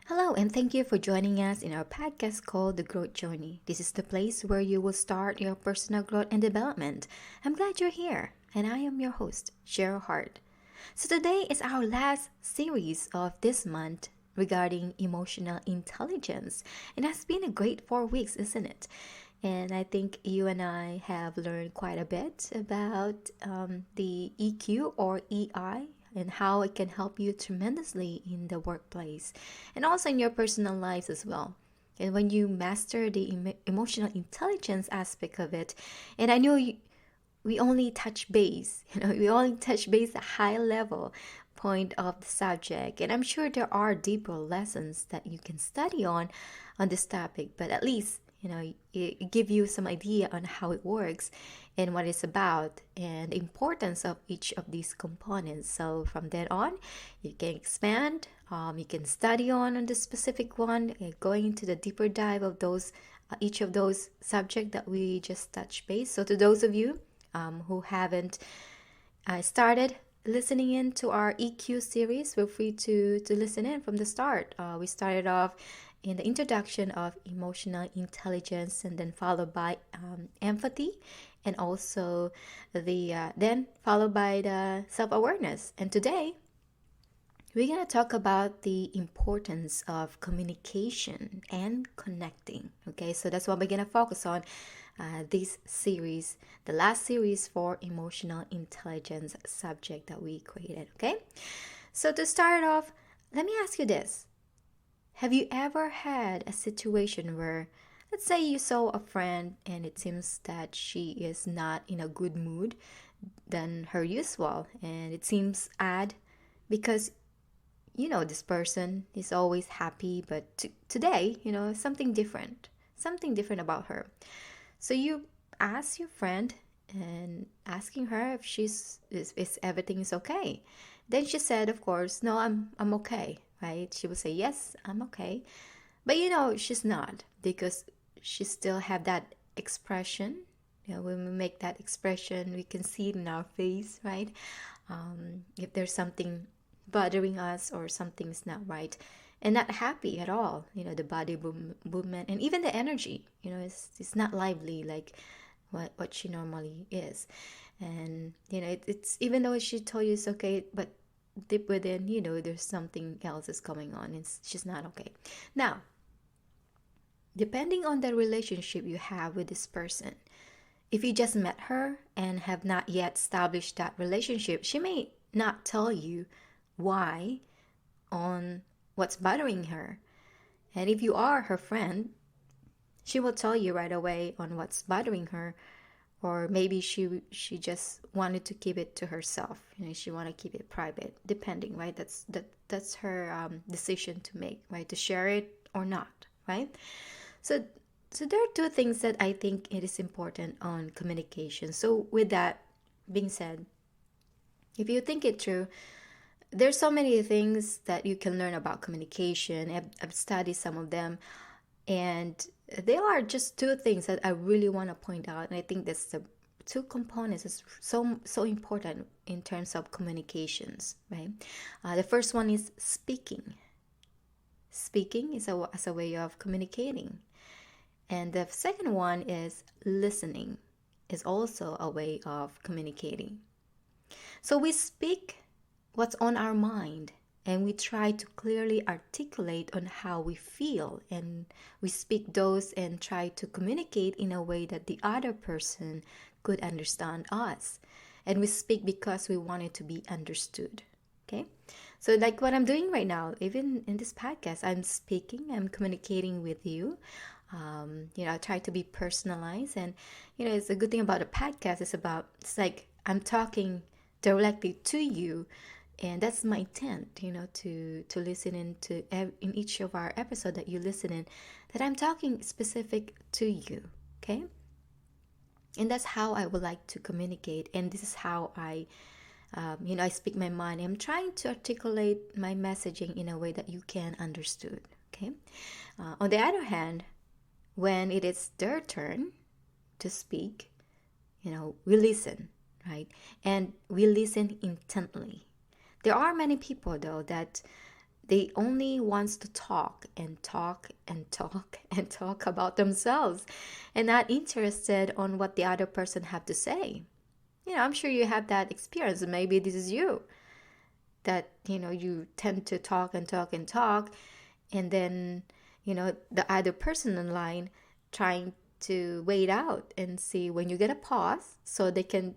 Hello, and thank you for joining us in our podcast called The Growth Journey. This is the place where you will start your personal growth and development. I'm glad you're here, and I am your host, Cheryl Hart. So, today is our last series of this month regarding emotional intelligence. It has been a great 4 weeks, isn't it? And I think you and I have learned quite a bit about the EQ or EI and how it can help you tremendously in the workplace and also in your personal lives as well. And when you master the emotional intelligence aspect of it, and I know we only touch base, we only touch base at high level point of the subject, and I'm sure there are deeper lessons that you can study on this topic, but at least it give you some idea on how it works and what it's about and the importance of each of these components. So from then on, you can expand, you can study on the specific one, going into the deeper dive of those each of those subject that we just touched base. So to those of you who haven't started listening in to our EQ series, feel free to listen in from the start. We started off in the introduction of emotional intelligence and then followed by empathy and also then followed by the self-awareness. And today we're going to talk about the importance of communication and connecting. Okay, so that's what we're going to focus on this series, the last series for emotional intelligence subject that we created. Okay, so to start off, let me ask you this. Have you ever had a situation where, let's say you saw a friend and it seems that she is not in a good mood than her usual, and it seems odd because this person is always happy, but today, something different about her. So you ask your friend and asking her if is everything is okay. Then she said, of course, no, I'm okay, right? She would say, yes, I'm okay. But she's not, because she still have that expression. When we make that expression, we can see it in our face, right? If there's something bothering us or something's not right and not happy at all, the body movement and even the energy, it's not lively like what she normally is. And it's even though she told you it's okay, but deep within, there's something else is going on and she's not okay. Now, depending on the relationship you have with this person, if you just met her and have not yet established that relationship, she may not tell you why on what's bothering her. And if you are her friend, she will tell you right away on what's bothering her, or maybe she just wanted to keep it to herself. She want to keep it private, depending, right? That's her decision to make, right? To share it or not, right? So there are two things that I think it is important on communication. So with that being said, if you think it through, there's so many things that you can learn about communication. I've studied some of them, and there are just two things that I really want to point out. And I think that's the two components is so important in terms of communications, right? The first one is speaking. Speaking is as a way of communicating. And the second one is listening, is also a way of communicating. So we speak what's on our mind, and we try to clearly articulate on how we feel, and we speak those and try to communicate in a way that the other person could understand us. And we speak because we want it to be understood. Okay, so like what I'm doing right now, even in this podcast, I'm speaking, I'm communicating with you. I try to be personalized, and it's a good thing about a podcast. It's like I'm talking directly to you, and that's my intent, to listen in each of our episodes that you listen in, that I'm talking specific to you, okay? And that's how I would like to communicate, and this is how I speak my mind. I'm trying to articulate my messaging in a way that you can understood, okay? On the other hand, when it is their turn to speak, we listen, right? And we listen intently. There are many people, though, that They only wants to talk and talk and talk and talk about themselves and not interested on what the other person have to say. I'm sure you have that experience. Maybe this is you, that you tend to talk and talk and talk, and then the other person in line trying to wait out and see when you get a pause so they can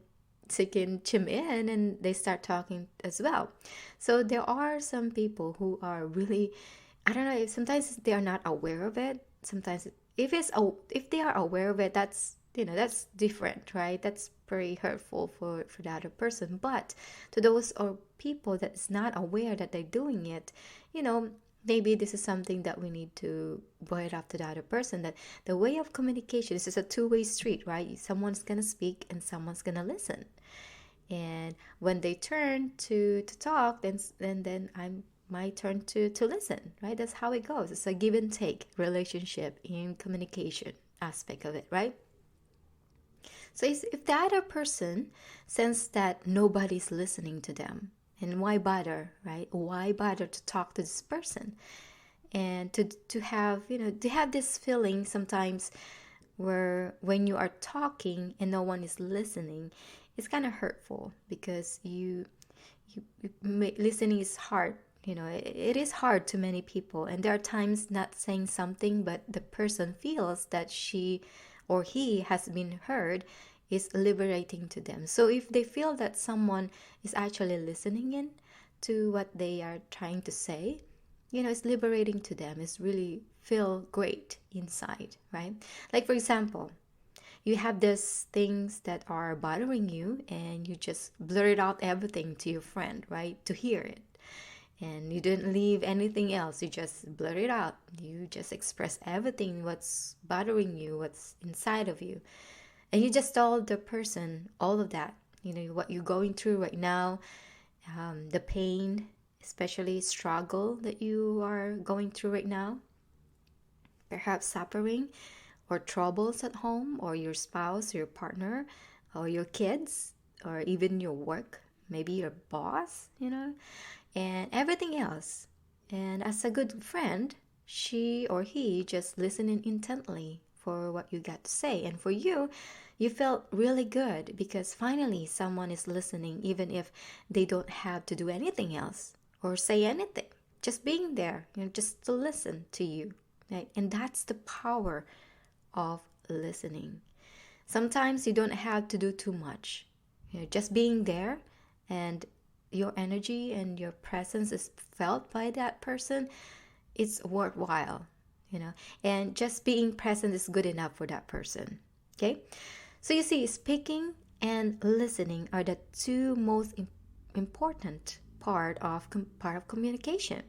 chime in and they start talking as well. So there are some people who are really, I don't know, if sometimes they are not aware of it. Sometimes if they are aware of it, that's different, right? That's pretty hurtful for the other person. But to those or people that's not aware that they're doing it, you know, maybe this is something that we need to point out to the other person, that the way of communication, this is a two-way street, right? Someone's gonna speak and someone's gonna listen. And when they turn to talk, then I'm my turn to listen, right? That's how it goes. It's a give and take relationship in communication aspect of it, right? So if the other person senses that nobody's listening to them, and why bother, right? Why bother to talk to this person? And to have, to have this feeling sometimes where when you are talking and no one is listening, it's kind of hurtful, because listening is hard. It is hard to many people, and there are times not saying something, but the person feels that she or he has been heard, is liberating to them. So if they feel that someone is actually listening in to what they are trying to say, it's liberating to them. It's really feel great inside, right? Like, for example, you have these things that are bothering you and you just blurt out everything to your friend, right? To hear it. And you didn't leave anything else. You just blurt it out. You just express everything, what's bothering you, what's inside of you. And you just told the person all of that, what you're going through right now, the pain, especially struggle that you are going through right now, perhaps suffering or troubles at home, or your spouse, your partner, or your kids, or even your work, maybe your boss, and everything else. And as a good friend, she or he just listening intently for what you got to say. And for you, you felt really good because finally someone is listening, even if they don't have to do anything else or say anything. Just being there, just to listen to you. Right? And that's the power of listening. Sometimes you don't have to do too much. Just being there, and your energy and your presence is felt by that person, it's worthwhile, and just being present is good enough for that person. Okay, so you see, speaking and listening are the two most important part of communication.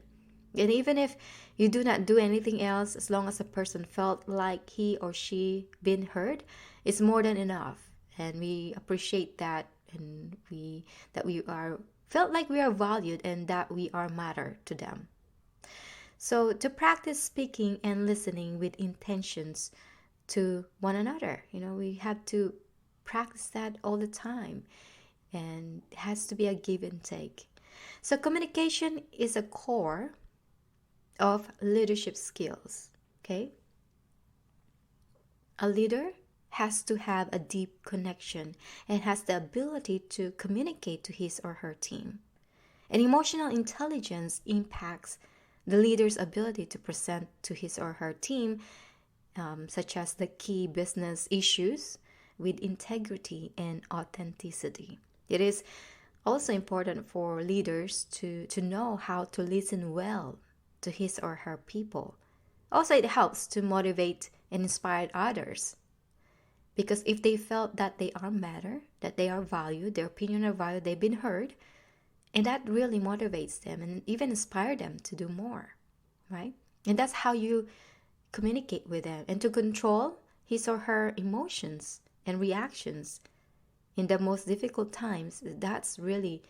And even if you do not do anything else, as long as a person felt like he or she been heard, it's more than enough. And we appreciate that, and we are felt like we are valued and that we are matter to them. So to practice speaking and listening with intentions to one another, we have to practice that all the time, and it has to be a give and take. So communication is a core of leadership skills. Okay, a leader has to have a deep connection and has the ability to communicate to his or her team. And emotional intelligence impacts the leader's ability to present to his or her team, such as the key business issues, with integrity and authenticity. It is also important for leaders to know how to listen well to his or her people. Also, it helps to motivate and inspire others. Because if they felt that they are matter, that they are valued, their opinion are valued, they've been heard, and that really motivates them and even inspire them to do more, right? And that's how you communicate with them, and to control his or her emotions and reactions in the most difficult times. That's really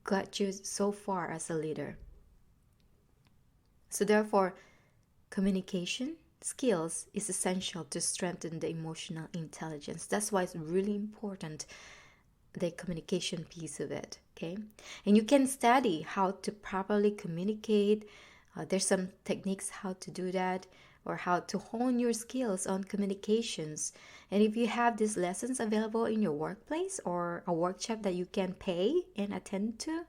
got you so far as a leader. So therefore, communication skills is essential to strengthen the emotional intelligence. That's why it's really important the communication piece of it, okay? And you can study how to properly communicate. There's some techniques how to do that, or how to hone your skills on communications. And if you have these lessons available in your workplace or a workshop that you can pay and attend to,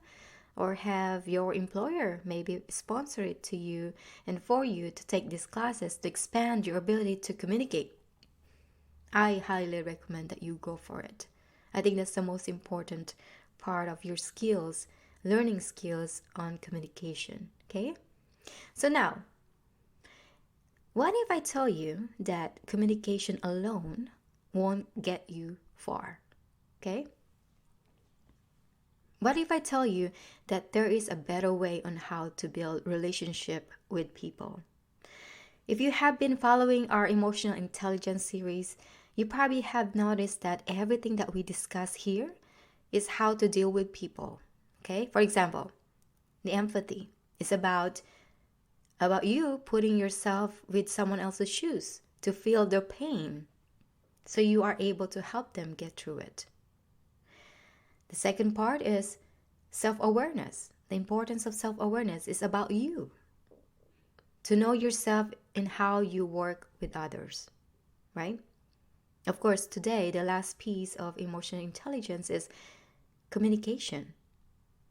or have your employer maybe sponsor it to you and for you to take these classes to expand your ability to communicate, I highly recommend that you go for it. I think that's the most important part of your skills, learning skills on communication, okay? So now, what if I tell you that communication alone won't get you far, okay? What if I tell you that there is a better way on how to build relationship with people? If you have been following our emotional intelligence series, you probably have noticed that everything that we discuss here is how to deal with people, okay? For example, the empathy is about you putting yourself with someone else's shoes to feel their pain so you are able to help them get through it. The second part is self-awareness. The importance of self-awareness is about you. To know yourself and how you work with others, right? Of course, today, the last piece of emotional intelligence is communication.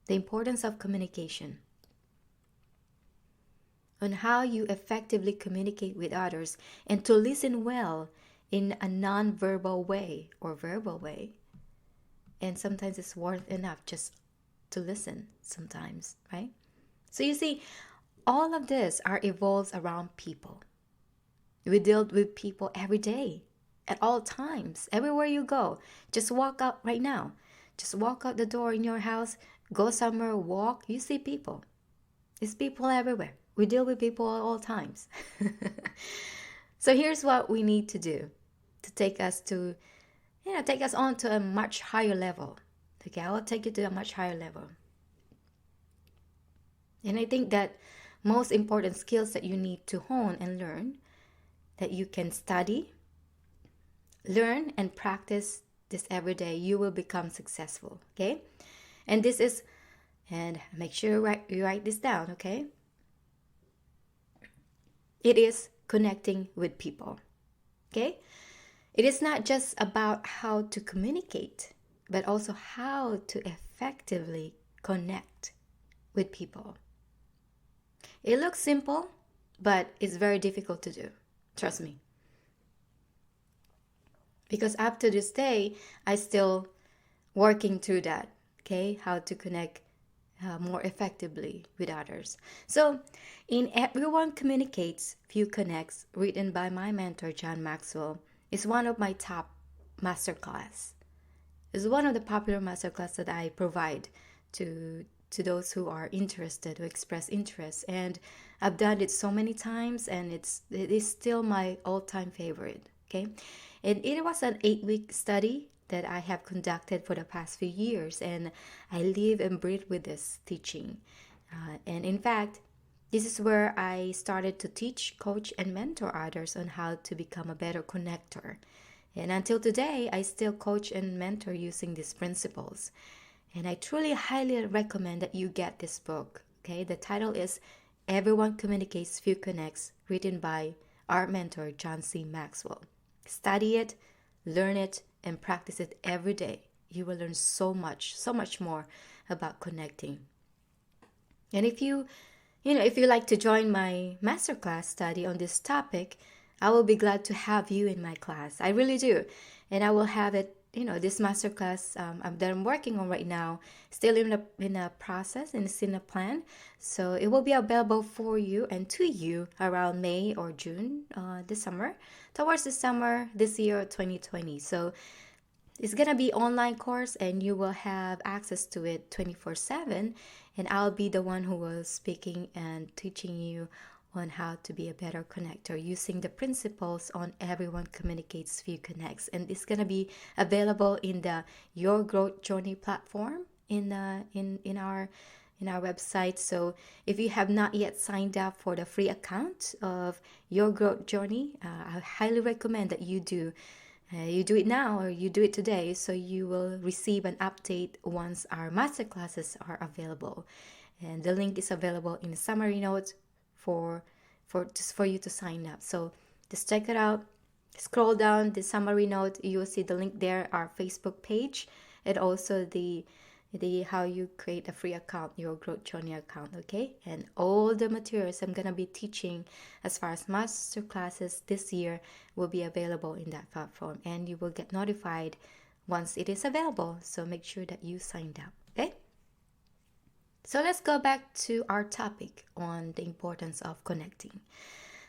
The importance of communication. On how you effectively communicate with others and to listen well in a non-verbal way or verbal way. And sometimes it's worth enough just to listen sometimes, right? So you see, all of this evolves around people. We deal with people every day, at all times, everywhere you go. Just walk out right now. Just walk out the door in your house, go somewhere, walk, you see people. It's people everywhere. We deal with people at all times. So here's what we need to do to take us on to a much higher level. Okay, I will take you to a much higher level. And I think that most important skills that you need to hone and learn, that you can study, learn, and practice this every day, you will become successful. Okay, and make sure you write this down. Okay, it is connecting with people. Okay, it is not just about how to communicate, but also how to effectively connect with people. It looks simple, but it's very difficult to do. Trust me. Because up to this day, I still working through that. Okay, how to connect more effectively with others. So, in Everyone Communicates, Few Connects, written by my mentor John Maxwell, is one of my top masterclass. It's one of the popular masterclass that I provide to those who are interested, who express interest. And I've done it so many times, and it is still my all-time favorite. Okay, and it was an 8-week study that I have conducted for the past few years, and I live and breathe with this teaching. And in fact, this is where I started to teach, coach, and mentor others on how to become a better connector. And until today, I still coach and mentor using these principles. And I truly highly recommend that you get this book. Okay, the title is Everyone Communicates, Few Connects, written by our mentor John C. Maxwell. Study it, learn it, and practice it every day. You will learn so much more about connecting. And if you like to join my masterclass study on this topic, I will be glad to have you in my class. I really do. And I will have it, this masterclass that I'm working on right now, still in a process and it's in a plan. So it will be available for you and to you around May or June this summer, towards the summer this year, 2020. So it's going to be online course, and you will have access to it 24/7. And I'll be the one who will speaking and teaching you on how to be a better connector using the principles on Everyone Communicates, Few Connects. And it's going to be available in the Your Growth Journey platform in our website. So if you have not yet signed up for the free account of Your Growth Journey, I highly recommend that you do. You do it now or you do it today, so you will receive an update once our masterclasses are available. And the link is available in the summary notes for you to sign up. So just check it out. Scroll down the summary note. You will see the link there, our Facebook page, and also the how you create a free account, your Growth Journey account, okay? And all the materials I'm gonna be teaching as far as master classes this year will be available in that platform, and you will get notified once it is available. So make sure that you signed up, okay? So let's go back to our topic on the importance of connecting.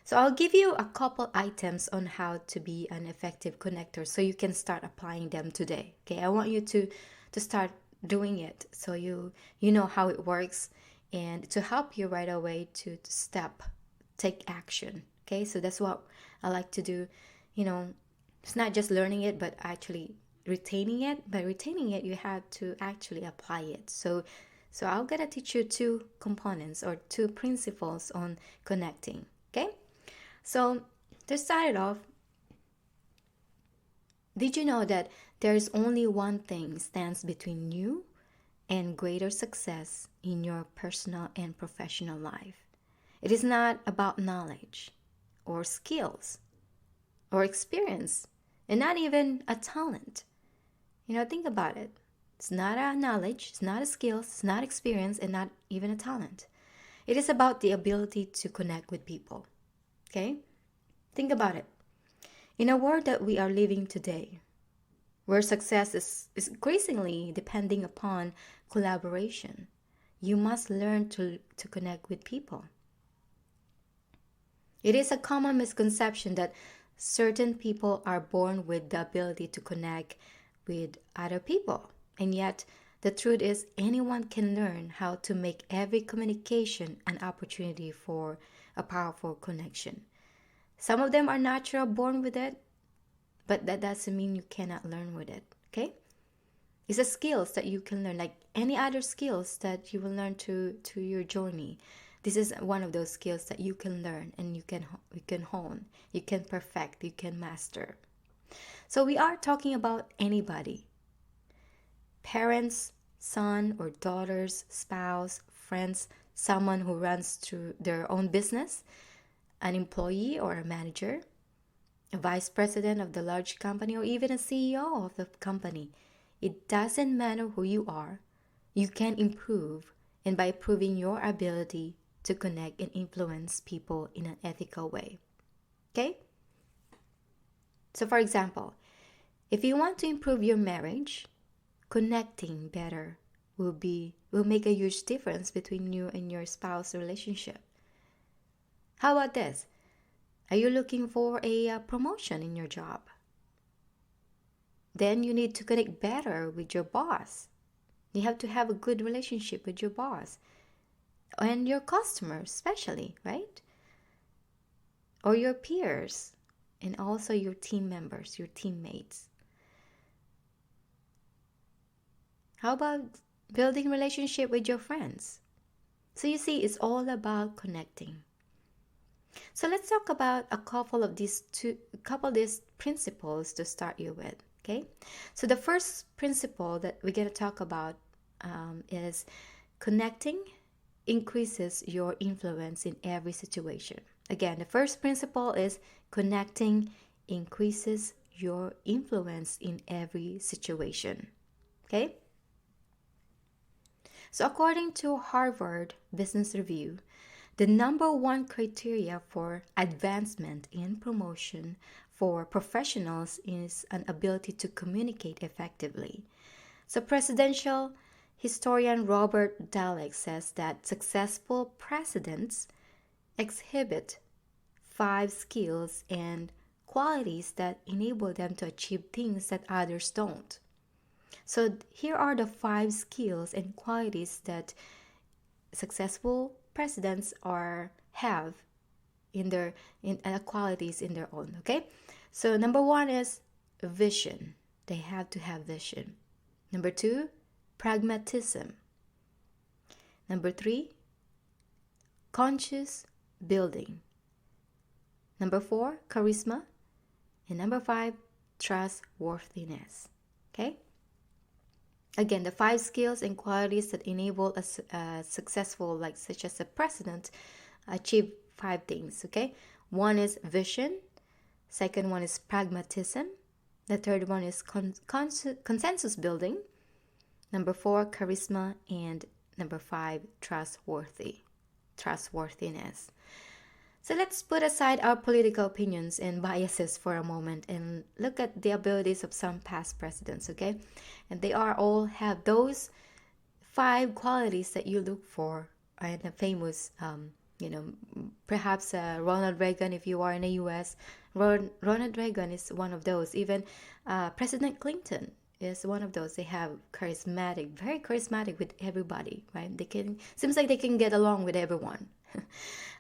So I'll give you a couple items on how to be an effective connector so you can start applying them today. Okay, I want you to start doing it so you know how it works, and to help you right away to take action. Okay, so that's what I like to do. It's not just learning it, but actually retaining it. By retaining it, you have to actually apply it. So I'm gonna teach you two components or two principles on connecting. Okay, so to start it off, did you know that there is only one thing stands between you and greater success in your personal and professional life? It is not about knowledge or skills or experience, and not even a talent. Think about it. It's not a knowledge, it's not a skills, it's not experience, and not even a talent. It is about the ability to connect with people. Okay? Think about it. In a world that we are living today, where success is increasingly depending upon collaboration, you must learn to connect with people. It is a common misconception that certain people are born with the ability to connect with other people. And yet, the truth is anyone can learn how to make every communication an opportunity for a powerful connection. Some of them are natural, born with it, but that doesn't mean you cannot learn with it, okay? It's a skills that you can learn, like any other skills that you will learn to your journey. This is one of those skills that you can learn and you can hone, you can perfect, you can master. So we are talking about anybody. Parents, son or daughters, spouse, friends, someone who runs through their own business, an employee or a manager, a vice president of the large company, or even a CEO of the company. It doesn't matter who you are. You can improve, and by improving your ability to connect and influence people in an ethical way. Okay? So for example, if you want to improve your marriage, connecting better will make a huge difference between you and your spouse relationship. How about this? Are you looking for a promotion in your job? Then you need to connect better with your boss. You have to have a good relationship with your boss and your customers, especially, right? Or your peers, and also your team members, your teammates. How about building relationship with your friends? So you see, it's all about connecting. So let's talk about a couple of these principles to start you with. Okay, so the first principle that we're going to talk about is connecting increases your influence in every situation. Again, the first principle is connecting increases your influence in every situation. Okay, so according to Harvard Business Review, the number one criteria for advancement and promotion for professionals is an ability to communicate effectively. So presidential historian Robert Dallek says that successful presidents exhibit 5 skills and qualities that enable them to achieve things that others don't. So here are the 5 skills and qualities that successful presidents have in their qualities in their own. Okay, so number 1 is vision. They have to have vision. Number 2, pragmatism. Number 3, conscious building. Number 4, charisma. And number 5, trustworthiness. Okay? Again, the 5 skills and qualities that enable a successful, like such as a president, achieve 5 things. Okay? One is vision. Second one is pragmatism. The third one is consensus building. Number 4, charisma. And number 5, trustworthiness. So let's put aside our political opinions and biases for a moment and look at the abilities of some past presidents, okay? And they all have those 5 qualities that you look for in a famous, perhaps Ronald Reagan, if you are in the U.S. Ronald Reagan is one of those. Even President Clinton is one of those. They have very charismatic with everybody, right? Seems like they can get along with everyone.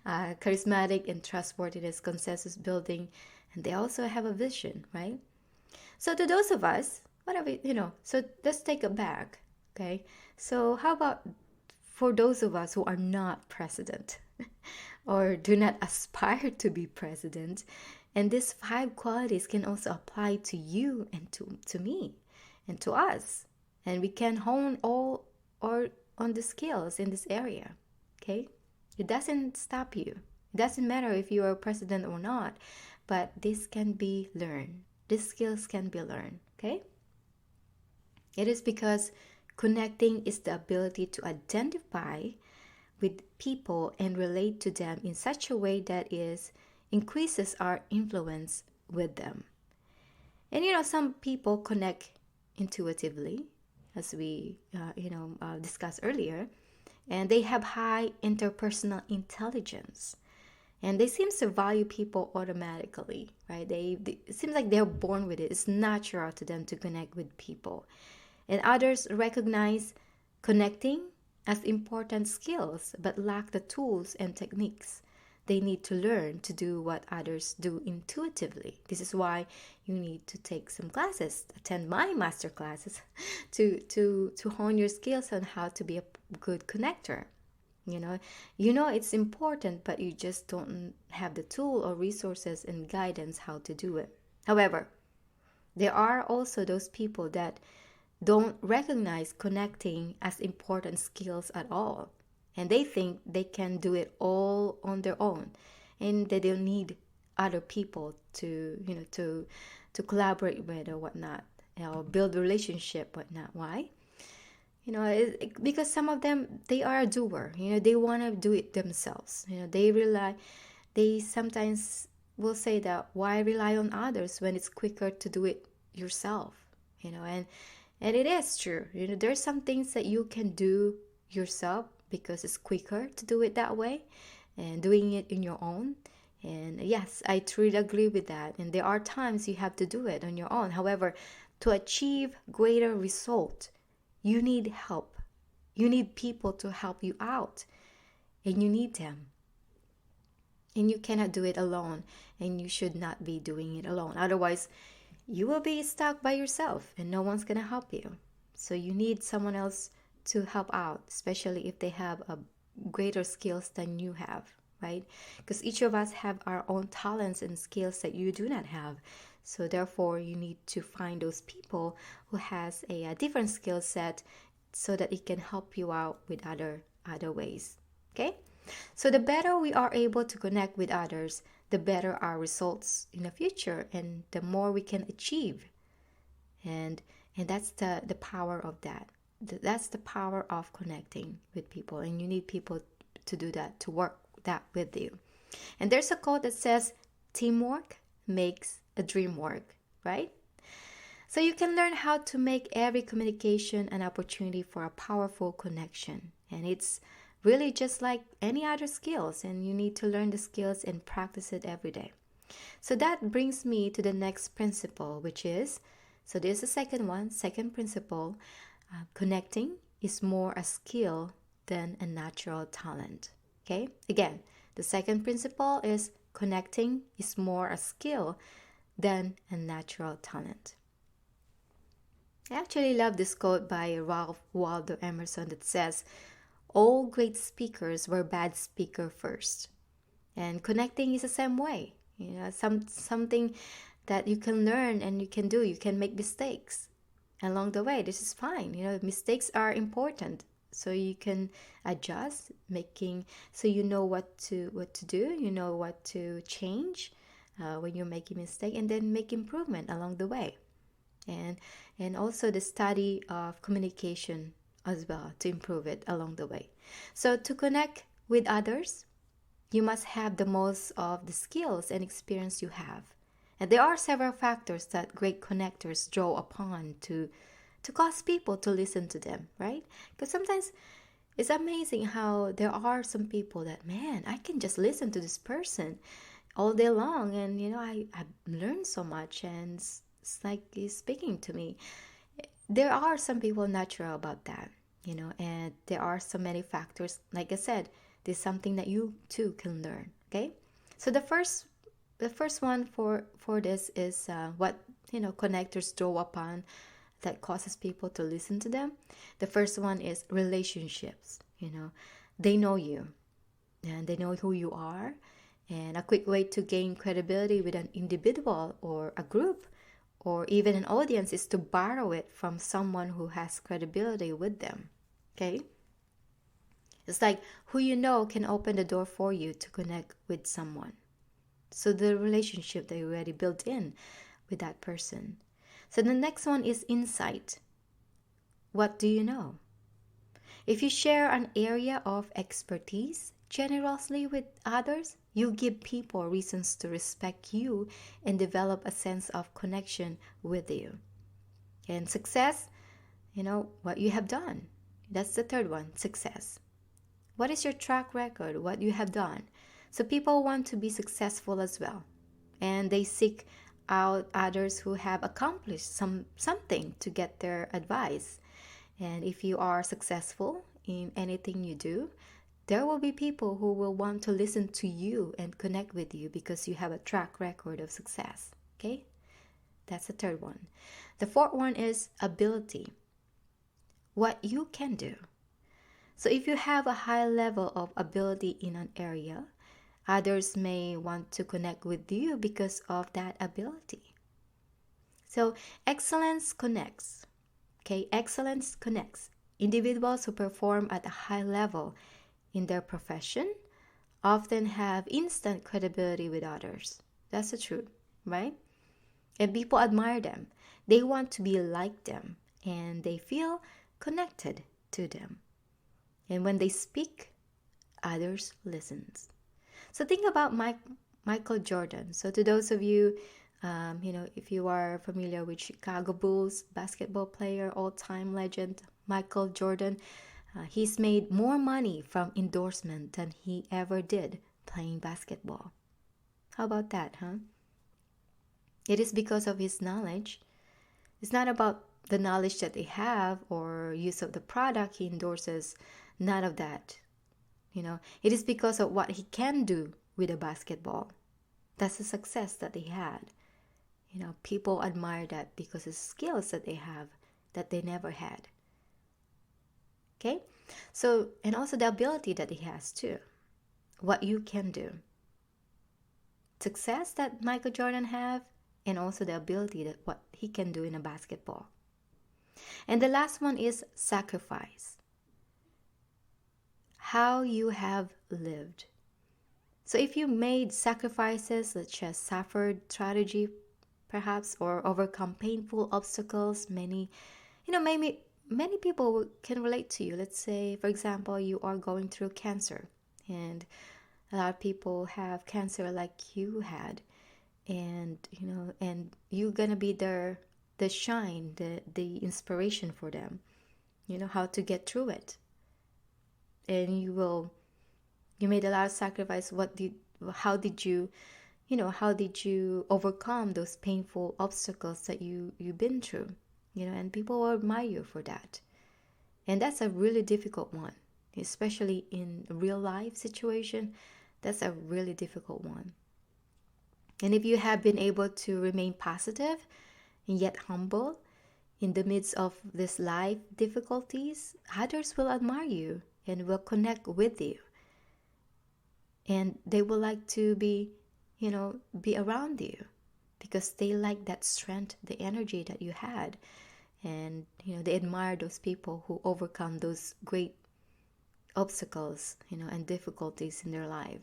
Charismatic and trustworthiness, consensus building, and they also have a vision, right? So to those of us, so let's take it back, okay? So how about for those of us who are not president or do not aspire to be president, and these 5 qualities can also apply to you and to me and to us, and we can hone all or on the skills in this area, okay? It doesn't stop you. It doesn't matter if you are president or not, but this can be learned. These skills can be learned, okay? It is because connecting is the ability to identify with people and relate to them in such a way that increases our influence with them. And some people connect intuitively, as we discussed earlier, and they have high interpersonal intelligence, and they seem to value people automatically, right? It seems like they're born with it. It's natural to them to connect with people. And others recognize connecting as important skills but lack the tools and techniques they need to learn to do what others do intuitively. This is why you need to take some classes, attend my master classes to hone your skills on how to be a good connector. It's important, but you just don't have the tool or resources and guidance how to do it. However, there are also those people that don't recognize connecting as important skills at all. And they think they can do it all on their own, and they don't need other people to collaborate with or whatnot, or build a relationship, whatnot. Why? Because some of them, they are a doer. They want to do it themselves. They sometimes will say that why rely on others when it's quicker to do it yourself? And it is true. There's some things that you can do yourself because it's quicker to do it that way and doing it in your own. And yes, I truly agree with that. And there are times you have to do it on your own. However, to achieve greater result, you need help. You need people to help you out. And you need them. And you cannot do it alone. And you should not be doing it alone. Otherwise, you will be stuck by yourself and no one's going to help you. So you need someone else to help out, especially if they have a greater skills than you have, right? Because each of us have our own talents and skills that you do not have. So therefore, you need to find those people who has a different skill set so that it can help you out with other ways, okay? So the better we are able to connect with others, the better our results in the future and the more we can achieve. And that's the power of that. That's the power of connecting with people, and you need people to do that, to work that with you. And there's a quote that says, teamwork makes a dream work, right? So you can learn how to make every communication an opportunity for a powerful connection. And it's really just like any other skills, and you need to learn the skills and practice it every day. So that brings me to the next principle, which is, so there's the second principle, connecting is more a skill than a natural talent. Okay? Again, the second principle is connecting is more a skill than a natural talent. I actually love this quote by Ralph Waldo Emerson that says, all great speakers were bad speakers first. And connecting is the same way. Something that you can learn and you can do. You can make mistakes along the way. This is fine. Mistakes are important. So you can adjust, so you know what to do, you know what to change when you're making mistake, and then make improvement along the way. And also the study of communication as well to improve it along the way. So to connect with others, you must have the most of the skills and experience you have. And there are several factors that great connectors draw upon to cause people to listen to them, right? Because sometimes it's amazing how there are some people that, man, I can just listen to this person all day long, and I learned so much, and it's like he's speaking to me. There are some people natural about that, and there are so many factors. Like I said, there's something that you too can learn. Okay, so the first one for this is what connectors draw upon that causes people to listen to them. The first one is relationships. They know you, and they know who you are. And a quick way to gain credibility with an individual or a group or even an audience is to borrow it from someone who has credibility with them. Okay? It's like who you know can open the door for you to connect with someone. So the relationship that you already built in with that person. So the next one is insight. What do you know? If you share an area of expertise generously with others, you give people reasons to respect you and develop a sense of connection with you. And success, what you have done. That's the third one, success. What is your track record? What you have done? So people want to be successful as well. And they seek out others who have accomplished something to get their advice. And if you are successful in anything you do, there will be people who will want to listen to you and connect with you because you have a track record of success. Okay? That's the third one. The fourth one is ability. What you can do. So if you have a high level of ability in an area, others may want to connect with you because of that ability. So excellence connects. Okay, excellence connects. Individuals who perform at a high level in their profession often have instant credibility with others. That's the truth, right? And people admire them. They want to be like them, and they feel connected to them. And when they speak, others listen. So think about Michael Jordan. So to those of you, if you are familiar with Chicago Bulls basketball player, all-time legend Michael Jordan, he's made more money from endorsement than he ever did playing basketball. How about that, huh? It is because of his knowledge. It's not about the knowledge that they have or use of the product he endorses. None of that. It is because of what he can do with a basketball. That's the success that he had. People admire that because of the skills that they have that they never had. Okay? So, and also the ability that he has too. What you can do. Success that Michael Jordan have, and also the ability that what he can do in a basketball. And the last one is sacrifice. How you have lived. So if you made sacrifices such as suffered tragedy, perhaps, or overcome painful obstacles, maybe many people can relate to you. Let's say, for example, you are going through cancer, and a lot of people have cancer like you had, and and you're gonna be the shine, the inspiration for them. How to get through it. And you made a lot of sacrifice. How did you overcome those painful obstacles that you've been through? And people will admire you for that. And that's a really difficult one, especially in real life situation. That's a really difficult one. And if you have been able to remain positive and yet humble in the midst of this life difficulties, others will admire you and will connect with you. And they will like to be around you. because they like that strength, the energy that you had. And, they admire those people who overcome those great obstacles, and difficulties in their life.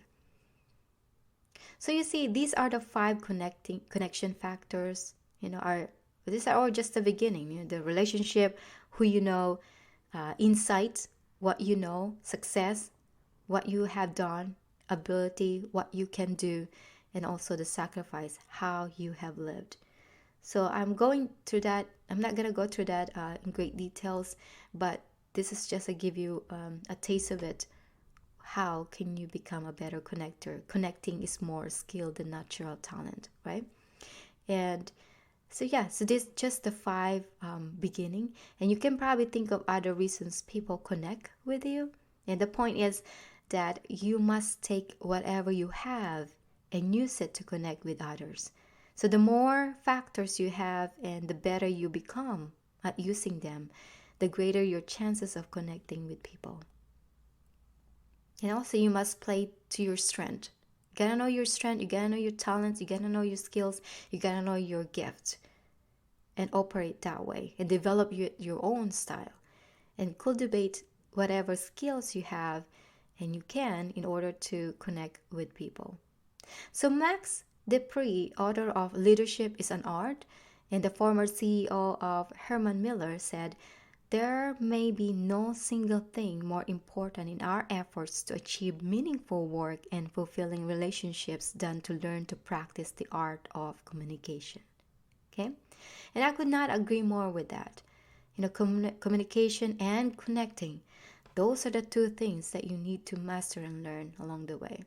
So you see, these are the 5 connection factors, these are all just the beginning, the relationship, who you know, insights, what you know, success, what you have done, ability, what you can do, and also the sacrifice, how you have lived. So I'm going through that. I'm not going to go through that in great details, but this is just to give you a taste of it. How can you become a better connector? Connecting is more skill than natural talent, right? And so this is just the 5 beginning. And you can probably think of other reasons people connect with you. And the point is that you must take whatever you have and use it to connect with others. So the more factors you have and the better you become at using them, the greater your chances of connecting with people. And also you must play to your strength. You gotta know your strength, you gotta know your talents, you gotta know your skills, you gotta know your gift. And operate that way and develop your own style. And cultivate whatever skills you have and you can in order to connect with people. So Max De Pree, author of Leadership is an Art, and the former CEO of Herman Miller, said, "There may be no single thing more important in our efforts to achieve meaningful work and fulfilling relationships than to learn to practice the art of communication." Okay? And I could not agree more with that. Communication and connecting, those are the 2 things that you need to master and learn along the way.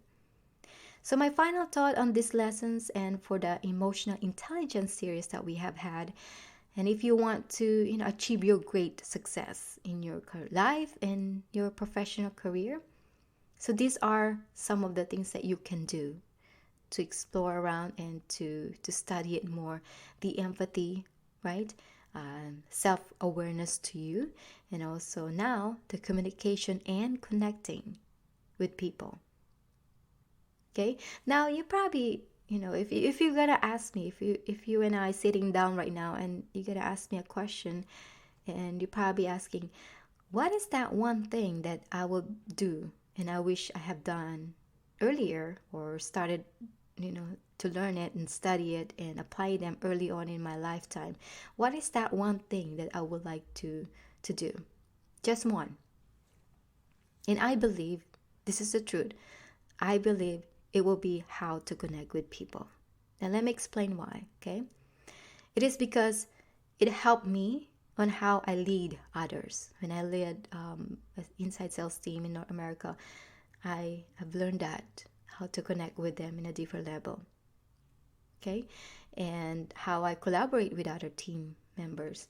So my final thought on these lessons and for the emotional intelligence series that we have had, and if you want to achieve your great success in your life and your professional career, so these are some of the things that you can do to explore around and to study it more. The empathy, right? Self-awareness to you, and also now the communication and connecting with people. Okay, now you probably, if you're gonna ask me, if you and I sitting down right now and you're gonna ask me a question, and you're probably asking, what is that one thing that I will do and I wish I have done earlier or started, to learn it and study it and apply them early on in my lifetime? What is that one thing that I would like to do? Just one. And I believe, this is the truth, I believe it will be how to connect with people. Now let me explain why, okay? It is because it helped me on how I lead others. When I led an inside sales team in North America, I have learned that, how to connect with them in a different level, okay? And how I collaborate with other team members.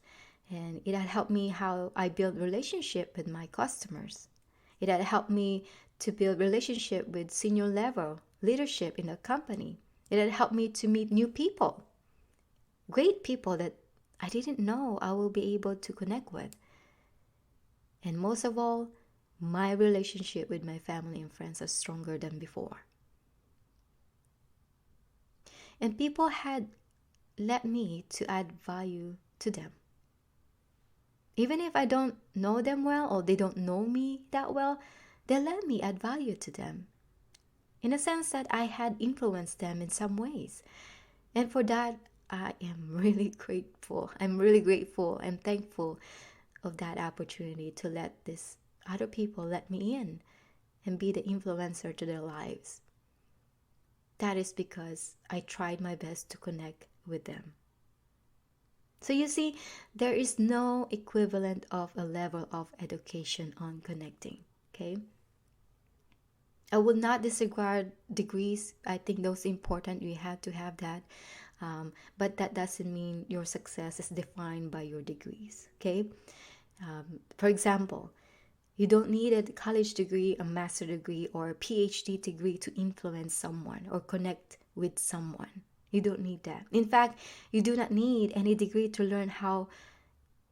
And it had helped me how I build relationship with my customers. It had helped me to build relationship with senior level leadership in the company. It had helped me to meet new people, great people that I didn't know I will be able to connect with. And most of all, my relationship with my family and friends are stronger than before. And people had let me to add value to them. Even if I don't know them well or they don't know me that well, they let me add value to them. In a sense that I had influenced them in some ways. And for that, I am really grateful. I'm really grateful and thankful of that opportunity to let these other people let me in and be the influencer to their lives. That is because I tried my best to connect with them. So you see, there is no equivalent of a level of education on connecting, okay? I would not disregard degrees. I think those are important. You have to have that. But that doesn't mean your success is defined by your degrees, okay? For example, you don't need a college degree, a master degree, or a PhD degree to influence someone or connect with someone. You don't need that. In fact, you do not need any degree to learn how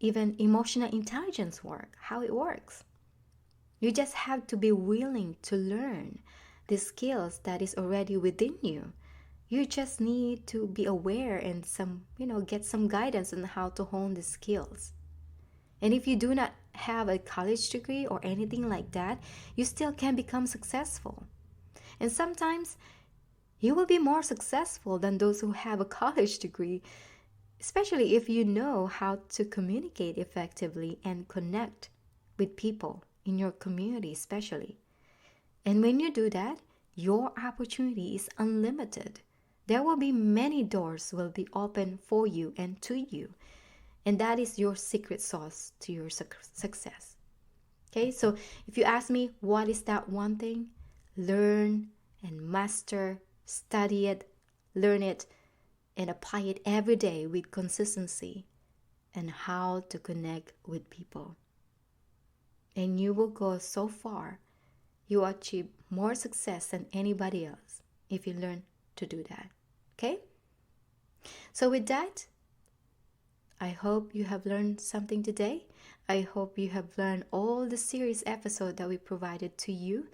even emotional intelligence works, how it works. You just have to be willing to learn the skills that is already within you You just need to be aware and get some guidance on how to hone the skills. And if you do not have a college degree or anything like that, you still can become successful. And sometimes you will be more successful than those who have a college degree, especially if you know how to communicate effectively and connect with people in your community, especially. And when you do that, your opportunity is unlimited. There will be many doors will be open for you and to you. And that is your secret sauce to your success. Okay, so if you ask me, what is that one thing? Learn and master, study it, learn it, and apply it every day with consistency and how to connect with people. And you will go so far. You achieve more success than anybody else if you learn to do that. Okay? So with that, I hope you have learned something today. I hope you have learned all the series episode that we provided to you.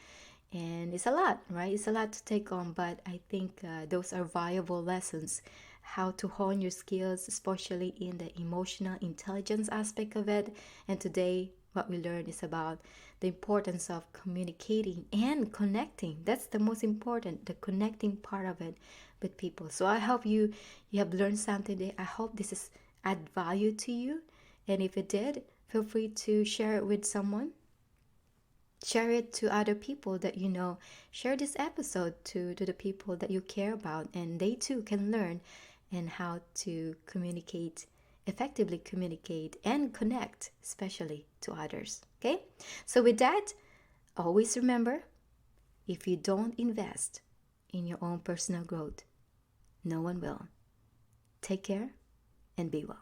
And it's a lot, right? It's a lot to take on, but I think those are valuable lessons. How to hone your skills, especially in the emotional intelligence aspect of it. And today, what we learned is about the importance of communicating and connecting. That's the most important, the connecting part of it with people. So I hope you have learned something today. I hope this is add value to you. And if it did, feel free to share it with someone. Share it to other people that you know. Share this episode to the people that you care about, and they too can learn and how to effectively communicate and connect, especially to others. Okay? So with that, always remember, if you don't invest in your own personal growth, no one will. Take care and be well.